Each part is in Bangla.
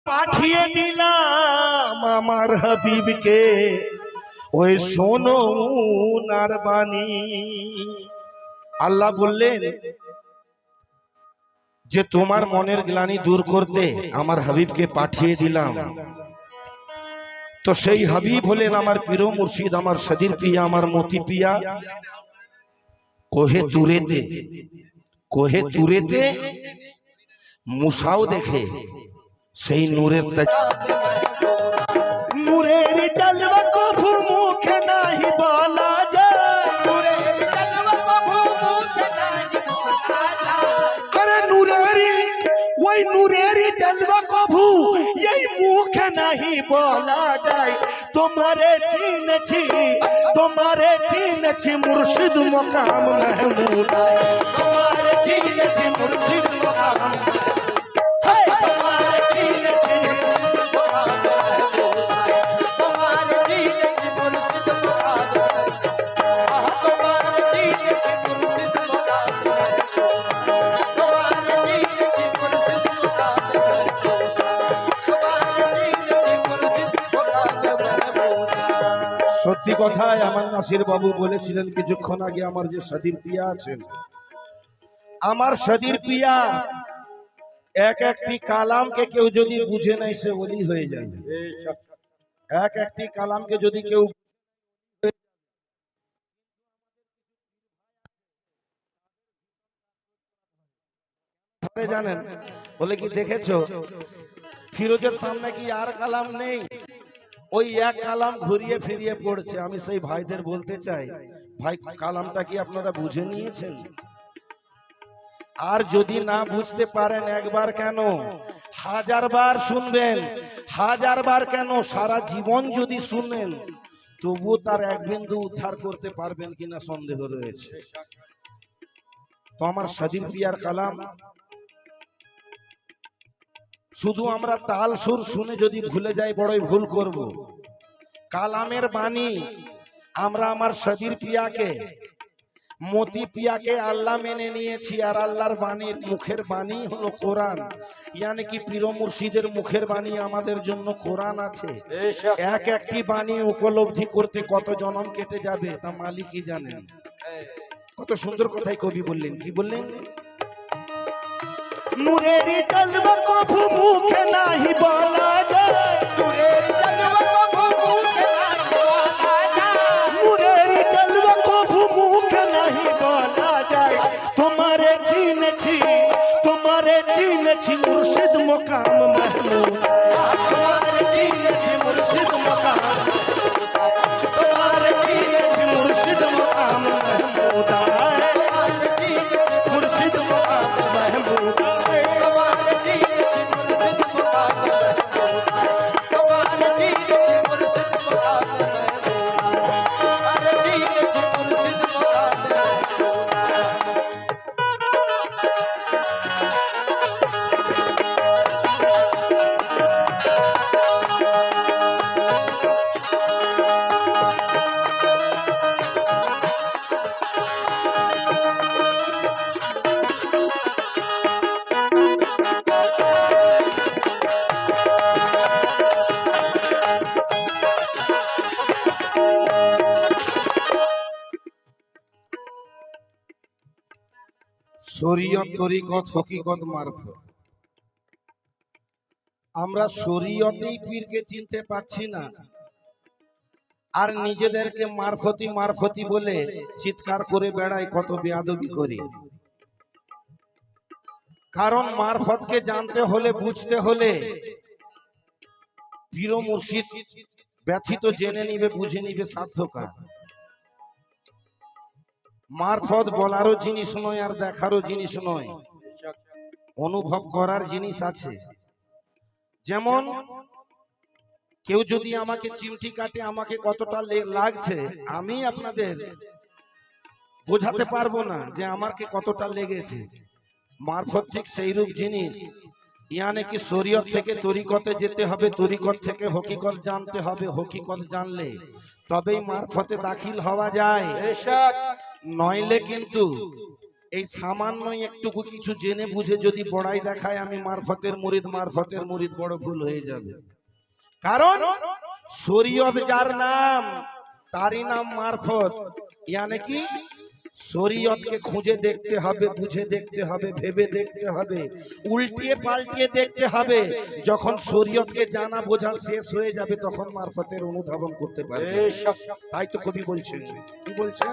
পাঠিয়ে দিলাম আমার হাবিবকে ওই শোনো উনার বাণী। আল্লাহ বললেন যে তোমার মনের গ্লানি দূর করতে আমার হাবিবকে পাঠিয়ে দিলাম। তো সেই হাবিব হলেন আমার পীর মুর্শিদ, আমার সদির পিয়া, আমার মতি পিয়া। কোহে তুরেতে মুসাও দেখে সেই নূরের নূরের জলওয়া কভু মুখে নাহি বলা যায়। আরে নূরেরি ওই নূরেরি জলওয়া কভু এই মুখে নাহি বলা যায়। তোমারে চিনেছি মুর্শিদ মকাম মাহমুদ, তোমারে চিনেছি মুর্শিদ মকাম। সত্যি কথায় আমার নাসির বাবু বলেছিলেন কিছুক্ষণ আগে, আমার যে সদির পিয়া আছেন, আমার সদির পিয়া এক একটি কালামকে কেউ যদি বুঝে নাই সে ওলি হয়ে যাবে। এক একটি কালামকে যদি কেউ জানেন বলে কি দেখেছো ফিরোজের সামনে কি আর কালাম নেই, ওই এক কালাম ঘুরিয়ে ফিরিয়ে পড়ছে। আমি সেই ভাইদের বলতে চাই, ভাই কালামটা কি আপনারা বুঝে নিয়েছেন? আর যদি না বুঝতে পারেন একবার কেন 1000 বার শুনবেন, 1000 বার কেন সারা জীবন যদি শুনেন তবুও তার এক বিন্দু উদ্ধার করতে পারবেন কিনা সন্দেহ রয়েছে। তো আমার সদির পিয়ার কালাম শুধু আমরা তাল সুর শুনে যদি ভুলে যাই বড়ই ভুল করব। কালামের বাণী আমরা আমার সদির পিয়াকে, মতি পিয়াকে আল্লাহ মেনে নিয়েছি, আর আল্লাহর বাণীর মুখের বাণী হলো কোরআন। ইয়ানি কি পীর মুর্শিদের মুখের বাণী আমাদের জন্য কোরআন আছে। এক একটি বাণী উপলব্ধি করতে কত জন্ম কেটে যাবে তা মালিকই জানেন। কত সুন্দর কথাই কবি বললেন, কি বললেন? নূরের জলওয়া কভু মুখে নাহি বলা যায়, নূরের জলওয়া কভু মুখে নাহি বলা যায়, নূরের জলওয়া কভু মুখে নাহি বলা যায়। তোমারে চিনেছি মুর্শিদ মকাম মাহমুদ, তোমারে চিনেছি মুর্শিদ মকাম, তোমারে চিনেছি মুর্শিদ মকাম মাহমুদ, মুর্শিদ মকাম মাহমুদ। শরীয়ত, তরিকত, হকিকত, মারফত। আমরা শরীয়তেই পীরকে চিনতে পাচ্ছি না, আর নিজেদেরকে মারফতি বলে চিৎকার করে বেড়াই, কত বেয়াদবি করি। কারণ মারফতকে জানতে হলে, বুঝতে হলে পীর মুর্শিদ ব্যথিত জেনে নিবে, বুঝে নিবে সাধ্যকার। মারফত বলারও জিনিস নয়, আর দেখারও জিনিস নয়, অনুভব করার জিনিস আছে। যেমন কেউ যদি আমাকে চিমটি কাটে, আমাকে কতটা লাগছে আমি আপনাদের বোঝাতে পারবো না যে আমাকে কতটা লেগেছে। মারফত ঠিক সেইরূপ জিনিস। ইয়ানে কি শরীয়ত থেকে তরিকতে যেতে হবে, তরিকত থেকে হকিকত জানতে হবে, হকিকত জানলে তবেই মারফতে দাখিল হওয়া যায়, নইলে কিন্তু এই সামান্য একটুকু কিছু জেনে বুঝে যদি বড়াই দেখায় আমি মারফতের মুরিদ বড় ভুল হয়ে যাবে। কারণ শরীয়ত যার নাম তারই নাম মারফত। ইয়ানি কি শরীয়তকে খুঁজে দেখতে হবে, বুঝে দেখতে হবে, ভেবে দেখতে হবে, উল্টিয়ে পাল্টিয়ে দেখতে হবে। যখন শরীয়তকে জানা বোঝা শেষ হয়ে যাবে তখন মারফতের অনুধাবন করতে পারবে। তাই তো কবি বলছেন, কি বলছেন?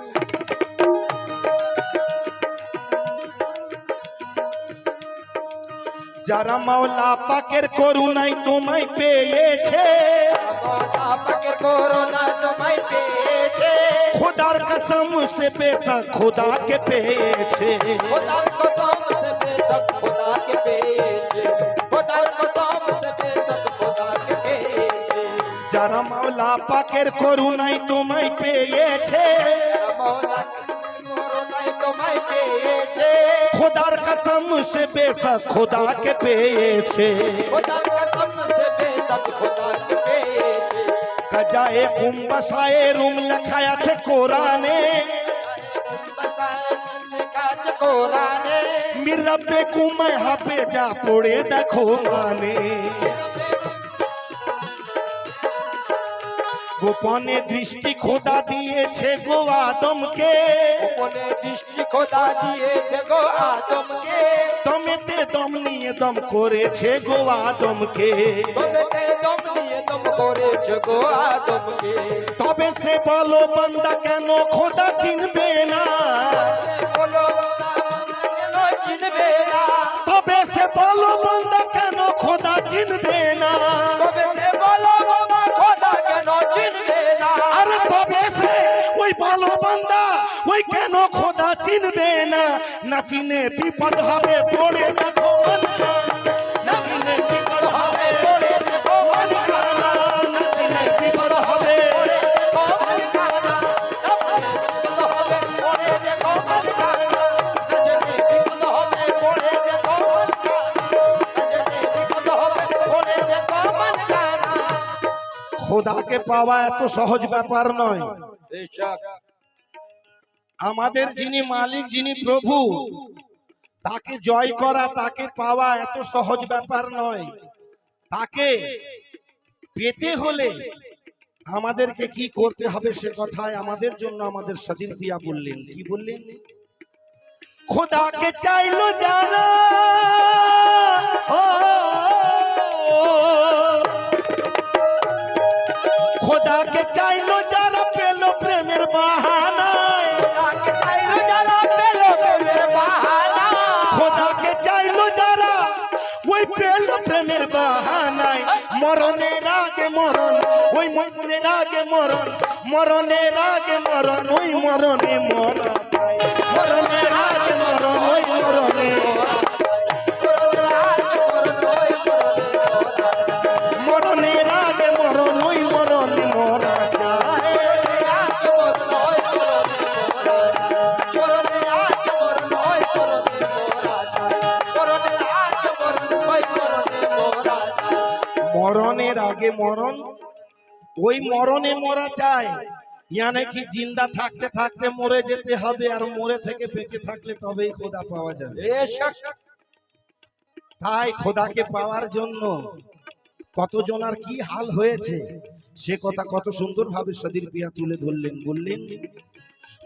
যারা মাওলা পাকের করুণায় তোমায় পেয়েছে, खुदार कसम से बेशक खुदा के पेछे, खुदार कसम से बेशक खुदा के पेछे, खुदार कसम से बेशक खुदा के पेछे। যারা মাওলা পাকের করুণায় তোমায় পেয়েছে, खुदार कसम से बेशक खुदा के पेछे, खुदार कसम से बेशक खुदा के पेछे। कजाए कुम बसाए रूम লেখা আছে কোরআনে, মির রব্বে কুমায় হাফে যা পড়ে দেখো মানে। গোপনে দৃষ্টি খোদা দিয়েছে গো আদমকে, গোপনে দৃষ্টি খোদা দিয়েছে গো আদমকে, দমেতে দম নিয়ে দম করেছে গো আদমকে, দমেতে দম নিয়ে দম করেছে গো আদমকে। তবে সে বলো বান্দা কেন খোদা চিনবে না, বলো কেন চিনবে না, তবে সে বলো বান্দা কেন খোদা চিনবে না, তবে সে বলো বান্দা খোদা কেন চিনবে না, আরে তবে সে ওই ভালো বান্দা ওই কেন খোদা চিনবে না। না চিনে বিপদ হবে পড়ে দেখো মনকা, না চিনে বিপদ হবে পড়ে দেখো মনকা, না চিনে বিপদ হবে পড়ে দেখো মনকা, না চিনে বিপদ হবে পড়ে দেখো মনকা, না চিনে বিপদ হবে পড়ে দেখো মনকা, না চিনে বিপদ হবে পড়ে দেখো মনকা। খোদাকে পাওয়া এত সহজ ব্যাপার নয়। আমাদের যিনি মালিক, যিনি প্রভু, তাকে জয় করা, তাকে পাওয়া এত সহজ ব্যাপার নয়। তাকে পেতে হলে আমাদেরকে কি করতে হবে সে কথায় আমাদের জন্য আমাদের সদির পিয়া বললেন, কি বললেন? খোদাকে চাইলো যারা, খোদাকে চাইলো যারা পেল প্রেমের বাহানায়, খোদাকে চাইলো যারা পেল প্রেমের বাহানায়, খোদাকে চাইলো যারা ওই পেল প্রেমের বাহানায়। মরণের আগে মরণ, ওই মরণের আগে মরণ, মরণের আগে মরণ, ওই মরণে মরা যায়, মরণের আগে মরণ, ওই মরণে মরণের আগে মরণ, ওই মরণে মরা যায়। মরণের আগে মরণ, ওই মরণে মরা চায়। ইয়ানি কি জিন্দা থাকতে থাকতে মরে যেতে হবে, আর মরে থেকে বেঁচে থাকলে তবেই খোদা পাওয়া যাবে। তাই খোদাকে পাওয়ার জন্য কতজনার কি হাল হয়েছে সে কথা কত সুন্দর ভাবে সদির পিয়া তুলে ধরলেন। বললেন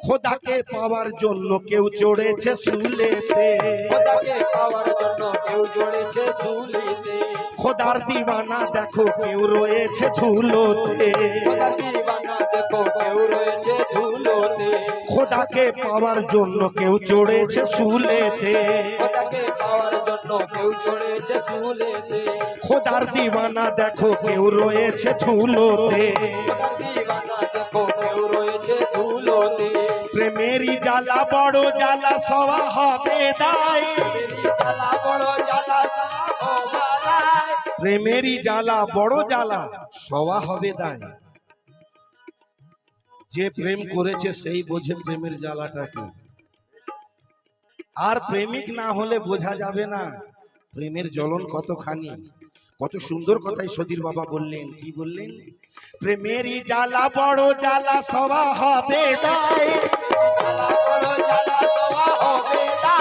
খোদাকে পাওয়ার জন্য কেউ চড়েছে শুলেতে, খোদাকে পাওয়ার জন্য কেউ চড়েছে শুলেতে, খোদার দিওয়ানা দেখো কেউ রয়েছে ধুলোতে, খোদার দিওয়ানা দেখো কেউ রয়েছে ধুলোতে, খোদাকে পাওয়ার জন্য কেউ চড়েছে শুলেতে, খোদাকে পাওয়ার জন্য কেউ চড়েছে শুলেতে, খোদার দিওয়ানা দেখো কেউ রয়েছে ধুলোতে, খোদার দিওয়ানা দেখো কেউ রয়েছে ধুলোতে। প্রেমেরই জ্বালা বড় জ্বালা সওয়া হবে দায়, প্রেমেরই জ্বালা বড় জ্বালা সওয়া হবে দায়। যে প্রেম করেছে সেই বোঝে প্রেমের জ্বালাটা কি, আর প্রেমিক না হলে বোঝা যাবে না প্রেমের জ্বলন কতখানি। কত সুন্দর কথাই সদীর বাবা বললেন, কি বললেন? প্রেমেরই জ্বালা বড় জ্বালা সওয়া হবে দায়, জ্বালা বড় জ্বালা সওয়া হবে দায়।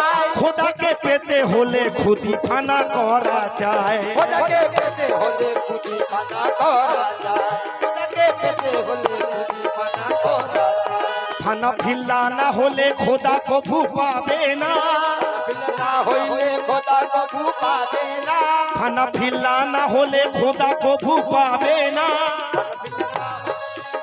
পেতে হলে খুদি ফানা করা চায়, খোদাকে পেতে হলে খুদি ফানা করা যায়, খোদাকে পেতে হলে খুদি ফানা করা যায়। ফানা ফিল্লা না হলে খোদা কভু পাবে না, না হইলে খোদা কভু পাবে না, ফানা ফিল্লা না হলে খোদা কভু পাবে না।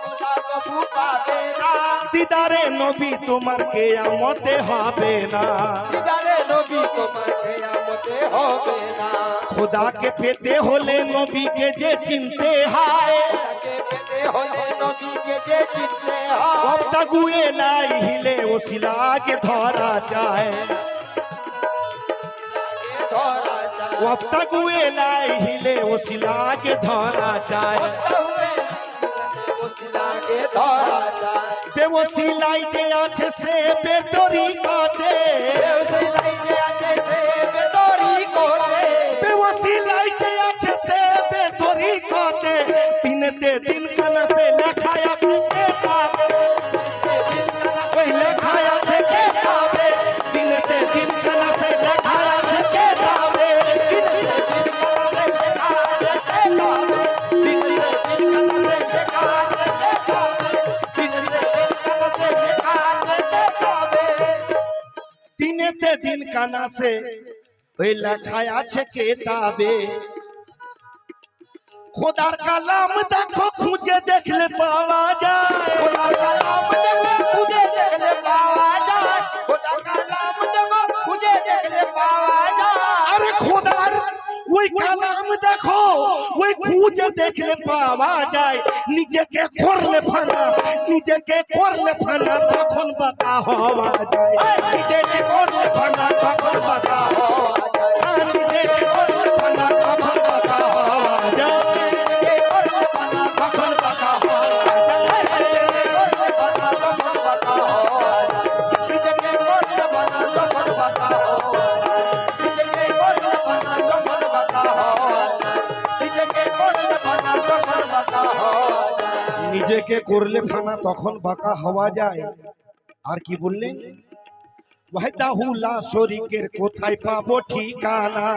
খোদা কভু পাবে না, দিদারে নবী তোমার কিয়ামতে হবে না, দিদারে নবী তোমার কিয়ামতে হবে না। খোদাকে পেতে হলে নবীকে যে চিনতে হয়, খোদাকে পেতে হলে নবীকে যে চিনতে হয়, অবতাগুয়ে লাই হিলে ওসিলাকে ধরা যায়, ধরা যায়, অবতাগুয়ে লাই হিলে ওসিলাকে ধরা যায়। ওসিলাকে ধরা যায়, বেওসিলাই যে আছে সে বেতরিকাতে, ওসিলাই যে আছে সে বেতরিকতে, বেওসিলাই যে আছে সে বেতরিকাতে, দিনতে দিন কানা সে লেখা আছে কিতাবে, ওই লেখা আছে কিতাবে, দিনতে দিন কানা সে লেখা আছে কিতাবে। দিনেতে দিন কানা সে ওই লেখা আছে কিতাবে। খোদার কালাম দেখো খুঁজে দেখলে পাওয়া যায়, খোদার কালাম দেখো খুঁজে দেখলে পাওয়া যায়, খোদার কালাম দেখো খুঁজে দেখলে পাওয়া যায়। আরে খোদার ওই কালাম দেখো ওই খুঁজে দেখলে পাওয়া যায়। নিজেকে করলে ফানা, নিজেকে করলে ফানা তখন বাঁকা হওয়া যায়, নিজেকে করলে ফানা তখন বাঁকা হওয়া যায়, নিজেকে করলে ফানা তখন বাঁকা হওয়া যায়, তখন বাঁকা হওয়া নিজেকে করলে ফানা তখন বাঁকা হওয়া যায়। আর কি বললেন? ওয়াহদাহুল্লাহ শরীকের কোথায় পাবো ঠিকানা,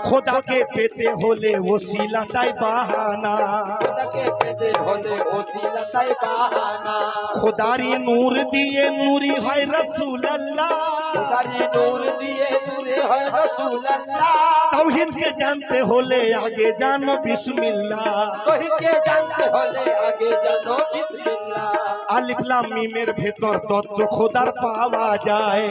খোদাকে পেতে হলে ওসিলাটাই বাহানা, খোদারি নূর দিয়ে নূরি হয় রাসূলুল্লাহ, তাওহীদকে জানতে হলে আগে জানো বিসমিল্লাহ, আলিফ লাম মিমের ভেতর তত্ত্ব খোদার পাওয়া যায়,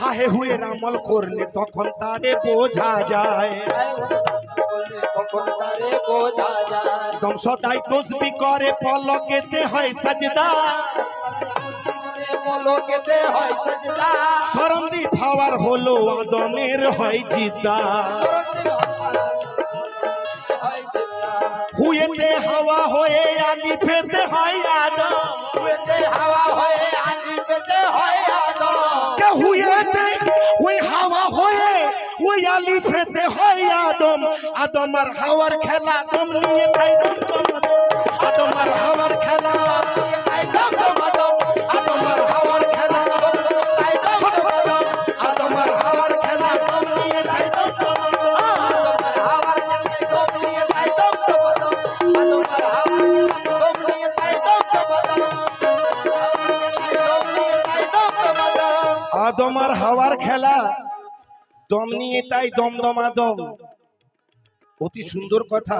হাহে হুয়ে আমল করলে তখন তারে বোঝা যায়, দম সদাই তসবিহ করে পলকেতে হয় সাজদা, শরম দি ভাওয়ার হলো আদমের হয় জিদ্দা, হুয়েতে হাওয়া হয়ে আলিফেতে হয় আদম, হুয়েতে ওই হাওয়া হয়ে ওই আলিফেতে হয় আদম, আদম আর হাওয়ার খেলা দম নিয়ে তাই আদম আর হাওয়ার খেলা, আদম আর হাওয়ার খেলা, আদম আর হাওয়ার খেলা দম নিয়ে তাই আদম আর হাওয়ার খেলা দম নিয়ে তাই দমদমাদম। অতি সুন্দর কথা।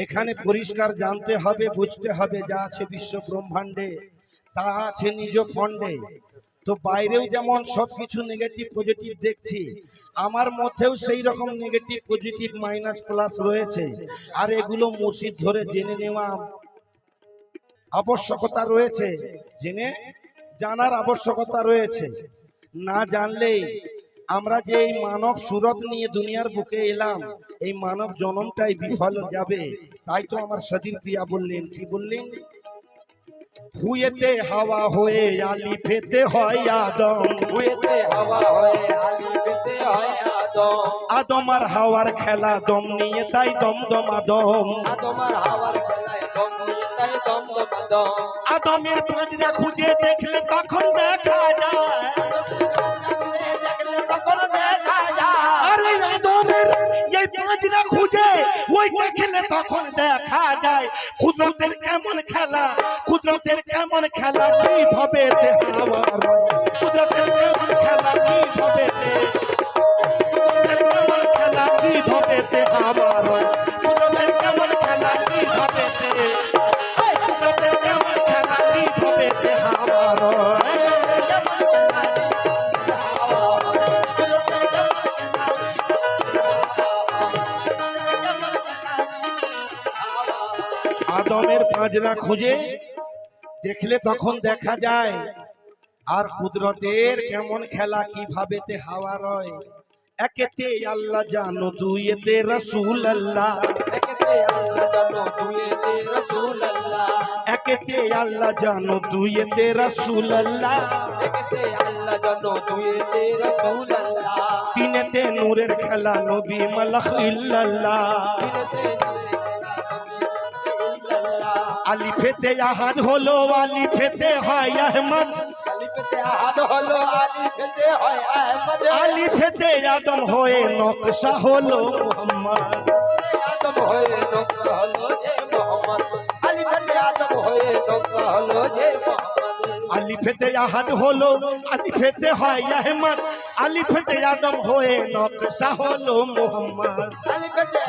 এখানে পরিষ্কার জানতে হবে, বুঝতে হবে, যা আছে বিশ্ব ব্রহ্মাণ্ডে তা আছে নিজ ফন্ডে। তো বাইরেও যেমন সবকিছু নেগেটিভ পজিটিভ দেখছি, আমার মধ্যেও সেই রকম নেগেটিভ পজিটিভ মাইনাস প্লাস রয়েছে। আর এগুলো মুর্শিদ ধরে জেনে নেওয়া আবশ্যকতা রয়েছে, জেনে জানার আবশ্যকতা রয়েছে। না জানলে আমরা যে এই মানব সুরত নিয়ে দুনিয়ার বুকে এলাম, এই মানব জনমটাই বিফল যাবে। তাই তো আমার সজির পিয়া বললেন, কি বললেন? হুয়েতে হাওয়া হয়ে আলিফেতে হয় আদম, হুয়েতে হাওয়া হয়ে আলিফেতে হয় আদম, আদম আর হাওয়ার খেলা দম নিয়ে তাই দমদম আদম, আদম আর হাওয়ার খেলায় দম নিয়ে তাই দমদমা দম আদমের পাঁজরা খুঁজে দেখলে তখন দেখা যায় দেখলে তখন দেখা যায় আরে আদমের এই পাঁজরা খুঁজে ওই দেখলে তখন দেখা যায় কুদরতের কেমন খেলা কুদরতের কেমন খেলা কিভাবে দেখাবার কুদরতের কেমন খেলা কিভাবে কুদরতের কেমন খেলা কিভাবে দেখাবার কুদরতের কেমন খেলা কিভাবে কুদরতের কেমন খেলা কিভাবে দেখাবার আদমের পাঁজরা খুঁজে দেখলে তখন দেখা যায় আর কুদরতের কেমন খেলা কিভাবে তে হাওয়া রয় একেতে আল্লাহ জানো দুইতে রাসূল আল্লাহ একেতে আল্লাহ জানো দুইতে রাসূল আল্লাহ একেতে আল্লাহ জানো দুইতে রাসূল আল্লাহ একেতে আল্লাহ জানো দুইতে রাসূল আল্লাহ তিনেতে নূরের খেলা নবী মালাক ইল্লাল্লাহ আলিফেতে আহাদ হলো আলিফেতে হয় আহমদ আলিফেতে আহাদ হলো আলিফেতে হয় আহমদ আলিফেতে আদম হয়ে নকশা হলো মুহাম্মদ আদম হয়ে নকশা হলো যে মোহাম্মদ আলিফেতে আদম হয়ে নকশা হলো যে মোহাম্মদ আলিফেতে আহাদ হলো আলিফেতে হয় আহমদ আলিফেতে আদম হয়ে নকশা হলো মুহাম্মদ আলিফেতে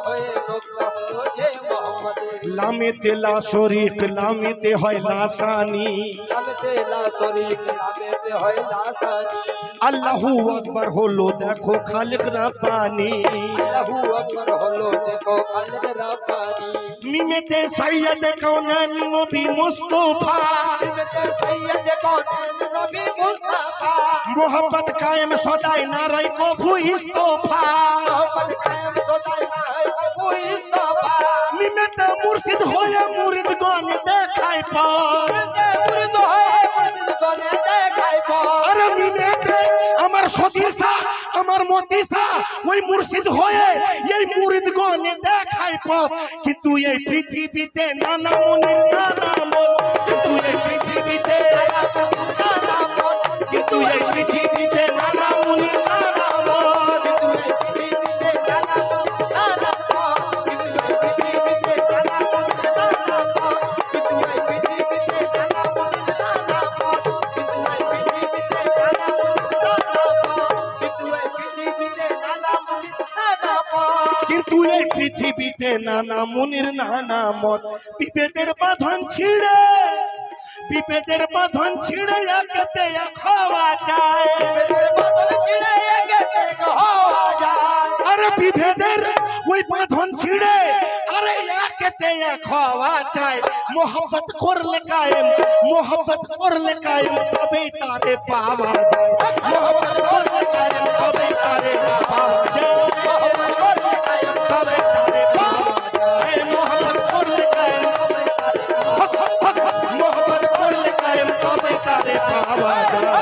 হয়ে নকশা হলো যে মোহাম্মদ লামেতে লা শরীক লামেতে হয় লাসানি লামেতে লা শরীক লামেতে হয় লাসানি আল্লাহু আকবার হলো দেখো খালিক রাব্বানি আল্লাহু আকবার হলো দেখো খালিক রাব্বানি মিমেতে সাইয়্যিদ কাউনান নবী মুস্তাফা মিমেতে সাইয়্যিদ কাউনান নবী মুস্তাফা মোহাম্মদ কায়েম সদাই নারাই কফু ইস্তফা মোহাম্মদ কায়েম সদাই নারাই কফু ইস্তফা মিমেতে মুর্শিদ হয়ে মুরিদ গণ দেখাই পার মুরিদ হয়ে মুরিদ গণ দেখাই পার আরে মিমেতে আমার সতীর সা আমার মতি সা ওই মুর্শিদ হয়ে এই মুরিদ গণ দেখাই পথ কিন্তু এই পৃথিবীতে নানা মুনির নানা মত কিন্তু এই পৃথিবীতে কিন্তু এই পৃথিবীতে নানা মুনির নানা মত কিন্তু এই পৃথিবীতে নানা মুনির নানা মত বিভেদের বাঁধন ছিঁড়ে বিভেদের বাঁধন ছিঁড়ে একেতে এক হওয়া যায় আরে বিভেদের ওই বাঁধন ছিঁড়ে আরে একেতে এক হওয়া যায় মোহব্বত করলে কায়েম তবেই তারে পাওয়া যায় মোহব্বত করলে কায়েম তবেই তারে পাওয়া যায় তবে তারে পাওয়া যায় মোহব্বত করলে কায়েম মোহব্বত করলে কায়েম তবে তারে পাওয়া যায়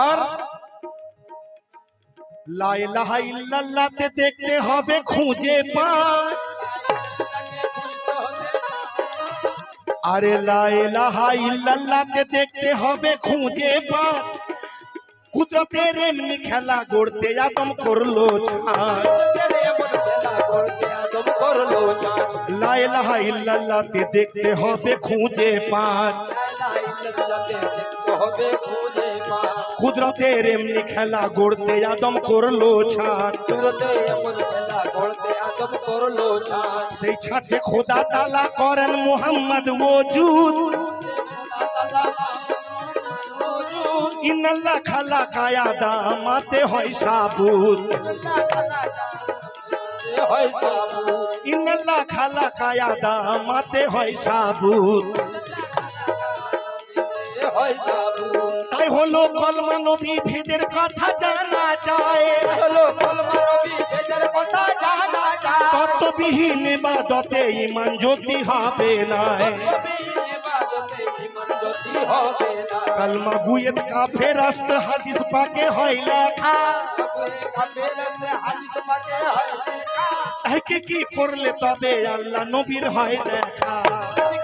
আর লা ইলাহা ইল্লাল্লাহ তে দেখতে হবে খুঁজে পায় আরে লা ইলাহা ইল্লাল্লাহ তে দেখতে হবে খুঁজে পায় কুদরতের এমনি খেলা গড়তে আদম করলো ছাড় লা ইলাহা ইল্লাল্লাহ তে দেখতে হবে খুঁজে পায় কুদরতের এমনি খেলা গড়তে আদম করলো ছাড় সেই ছাড়ছে খোদা তাআলা করেন মুহাম্মদ ওজুদ ইন্নাল্লাহ খালাকা আদামাতে হয় সাবুত ইন্নাল্লাহ খালাকা আদামাতে হয় সাবুত তাই হলো কলমা নবী ভেদের কথা জানা যায় তত্ত্ববিহীন ইবাদতে ঈমান যদি হবে না হবে না কালমা গুয়েত কাফে রাস্ত হাদিস পাকে হয় লেখা হাদিস পাকে হয় লেখা একে কি করলে তবে আল্লাহ নবীর হয় দেখা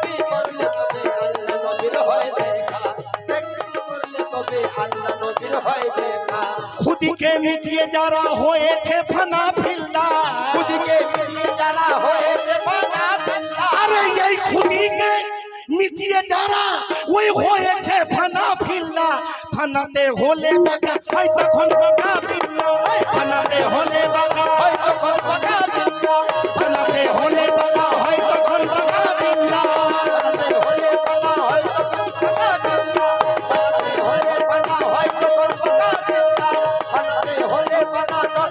কি করলে তবে আল্লাহ নবীর হয় দেখা কি করলে তবে আল্লাহ নবীর হয় দেখা খুদিকে মিটিয়ে যারা হয়েছে ফানা ফিল্লা খুদিকে মিটিয়ে যারা হয়েছে ফানা ফিল্লা আরে এই খুদিকে মিটিয়ে যারা ওই হয়েছে ফানা ফিল্লা ফানাতে হলে বাগা হয় তখন বাগা ফিল্লা ফানাতে হলে বাগা হয় তখন বাগা ফিল্লা ফানাতে হলে বাগা হয় তখন বাগা ফিল্লা ফানাতে হলে বাগা হয় তখন বাগা ফিল্লা ফানাতে হলে বাগা হয় তখন বাগা ফিল্লা ফানাতে হলে বাগা তখন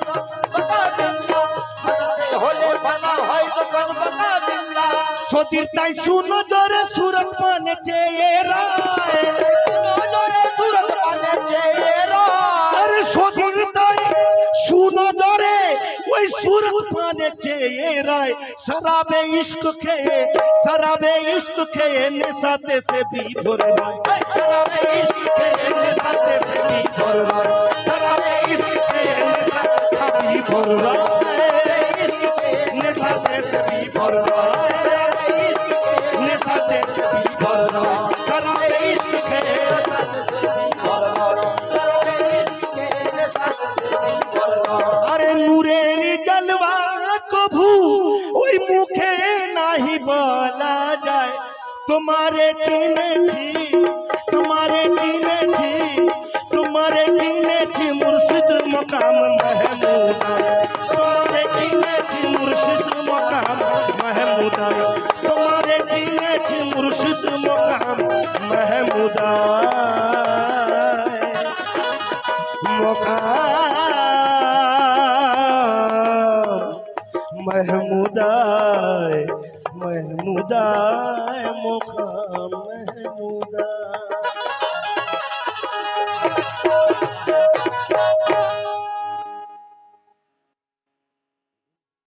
বাগা ফিল্লা ফানাতে হলে বাগা হয় তখন বাগা ফিল্লা সতীর তাই শুনো জোরে সুরত মানে চেয়ে রায় নজরে সুরত পানে চেয়েরা আরে সতীর তাই শুনো জোরে ওই সুরত মানে চেয়ে রায় শরাবে ইश्क খেয়ে নেশাতে সে বিভোর নয় শরাবে ইश्क খেয়ে নেশাতে সে বিভোর নয় শরাবে ইश्क খেয়ে নেশাতে সে বিভোর নয় নেশাতে সে বিভোর নয় নেশাতে সে বিভোর নয় শরাবে ইश्क খেয়ে আরে নূরের জলওয়া কভু ওই মুখে নাহি বলা যায় তোমারে চিনেছি মুর্শিদ মকাম মাহমুদা তোমারে চিনেছি মুর্শিদ মকাম মাহমুদা তোমারে চিনেছি মুর্শিদ মকাম মাহমুদা महमूदाय महमूदाय मुखाम महमूदा